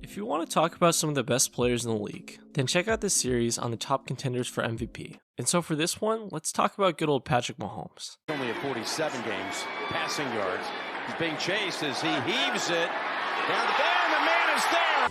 If you want to talk about some of the best players in the league, then check out this series on the top contenders for MVP. And so for this one, let's talk about good old Patrick Mahomes. Only at 47 games, passing yards. He's being chased as he heaves it down the ball, and the man is there.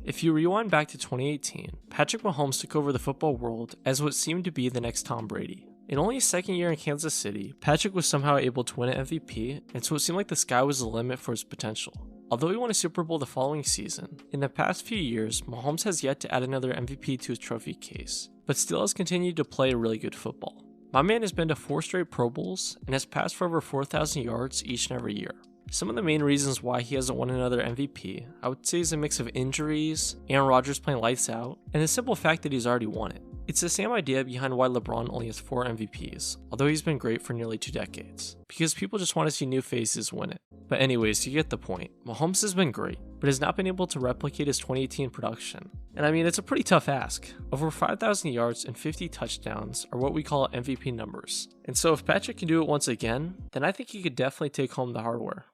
If you rewind back to 2018, Patrick Mahomes took over the football world as what seemed to be the next Tom Brady. In only his second year in Kansas City, Patrick was somehow able to win an MVP, and so it seemed like the sky was the limit for his potential. Although he won a Super Bowl the following season, in the past few years, Mahomes has yet to add another MVP to his trophy case, but still has continued to play really good football. My man has been to 4 straight Pro Bowls and has passed for over 4,000 yards each and every year. Some of the main reasons why he hasn't won another MVP, I would say, is a mix of injuries, Aaron Rodgers playing lights out, and the simple fact that he's already won it. It's the same idea behind why LeBron only has 4 MVPs, although he's been great for nearly 2 decades, because people just want to see new faces win it. But anyways, you get the point. Mahomes has been great, but has not been able to replicate his 2018 production. And I mean, it's a pretty tough ask. Over 5,000 yards and 50 touchdowns are what we call MVP numbers. And so if Patrick can do it once again, then I think he could definitely take home the hardware.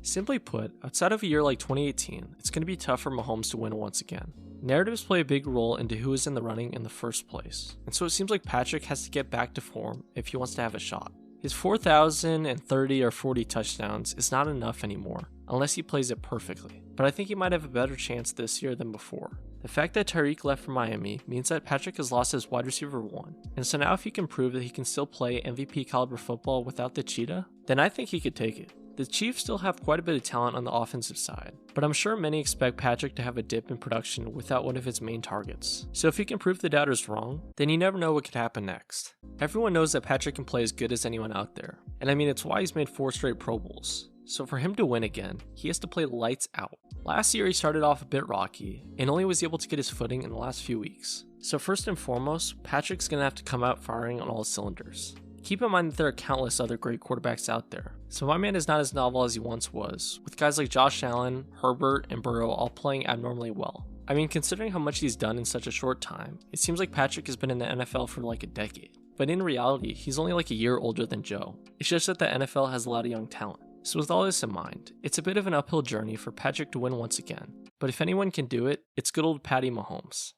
Simply put, outside of a year like 2018, it's going to be tough for Mahomes to win once again. Narratives play a big role into who is in the running in the first place, and so it seems like Patrick has to get back to form if he wants to have a shot. His 4,030 or 40 touchdowns is not enough anymore, unless he plays it perfectly, but I think he might have a better chance this year than before. The fact that Tyreek left for Miami means that Patrick has lost his wide receiver 1, and so now if he can prove that he can still play MVP caliber football without the cheetah, then I think he could take it. The Chiefs still have quite a bit of talent on the offensive side, but I'm sure many expect Patrick to have a dip in production without one of his main targets. So if he can prove the doubters wrong, then you never know what could happen next. Everyone knows that Patrick can play as good as anyone out there, and I mean it's why he's made 4 straight Pro Bowls. So for him to win again, he has to play lights out. Last year he started off a bit rocky, and only was able to get his footing in the last few weeks. So first and foremost, Patrick's gonna have to come out firing on all cylinders. Keep in mind that there are countless other great quarterbacks out there, so my man is not as novel as he once was, with guys like Josh Allen, Herbert, and Burrow all playing abnormally well. I mean, considering how much he's done in such a short time, it seems like Patrick has been in the NFL for like a decade. But in reality, he's only like a year older than Joe. It's just that the NFL has a lot of young talent. So with all this in mind, it's a bit of an uphill journey for Patrick to win once again. But if anyone can do it, it's good old Patty Mahomes.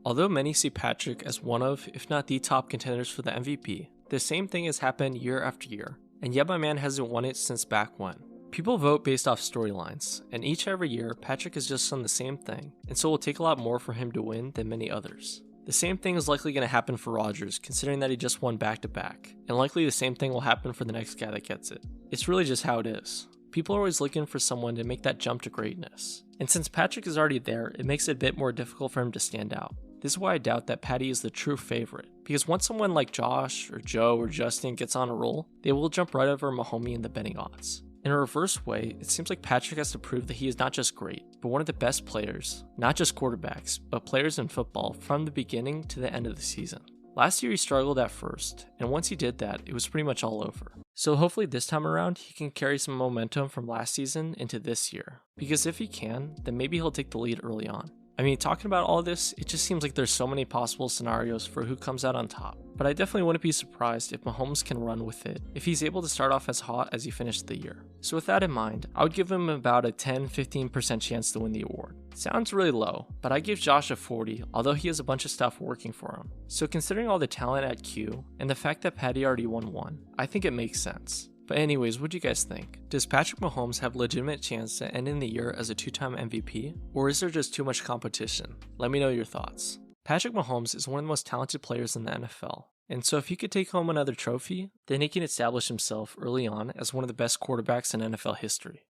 Although many see Patrick as one of, if not the top contenders for the MVP, the same thing has happened year after year, and yet my man hasn't won it since back when. People vote based off storylines, and each and every year, Patrick has just done the same thing, and so it will take a lot more for him to win than many others. The same thing is likely going to happen for Rodgers, considering that he just won back-to-back, and likely the same thing will happen for the next guy that gets it. It's really just how it is. People are always looking for someone to make that jump to greatness, and since Patrick is already there, it makes it a bit more difficult for him to stand out. This is why I doubt that Patty is the true favorite, because once someone like Josh, or Joe, or Justin gets on a roll, they will jump right over Mahomes in the betting odds. In a reverse way, it seems like Patrick has to prove that he is not just great, but one of the best players, not just quarterbacks, but players in football from the beginning to the end of the season. Last year he struggled at first, and once he did that, it was pretty much all over. So hopefully this time around, he can carry some momentum from last season into this year, because if he can, then maybe he'll take the lead early on. I mean, talking about all this, it just seems like there's so many possible scenarios for who comes out on top. But I definitely wouldn't be surprised if Mahomes can run with it, if he's able to start off as hot as he finished the year. So with that in mind, I would give him about a 10-15% chance to win the award. Sounds really low, but I give Josh a 40, although he has a bunch of stuff working for him. So considering all the talent at Q, and the fact that Patty already won one, I think it makes sense. But anyways, what do you guys think? Does Patrick Mahomes have a legitimate chance to end in the year as a 2-time MVP? Or is there just too much competition? Let me know your thoughts. Patrick Mahomes is one of the most talented players in the NFL. And so if he could take home another trophy, then he can establish himself early on as one of the best quarterbacks in NFL history.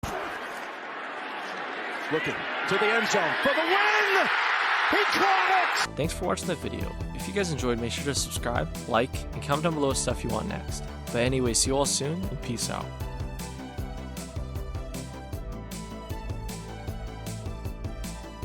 Looking to the end zone for the win! He caught it! Thanks for watching the video. If you guys enjoyed, make sure to subscribe, like, and comment down below stuff you want next. But anyway, see you all soon, and peace out.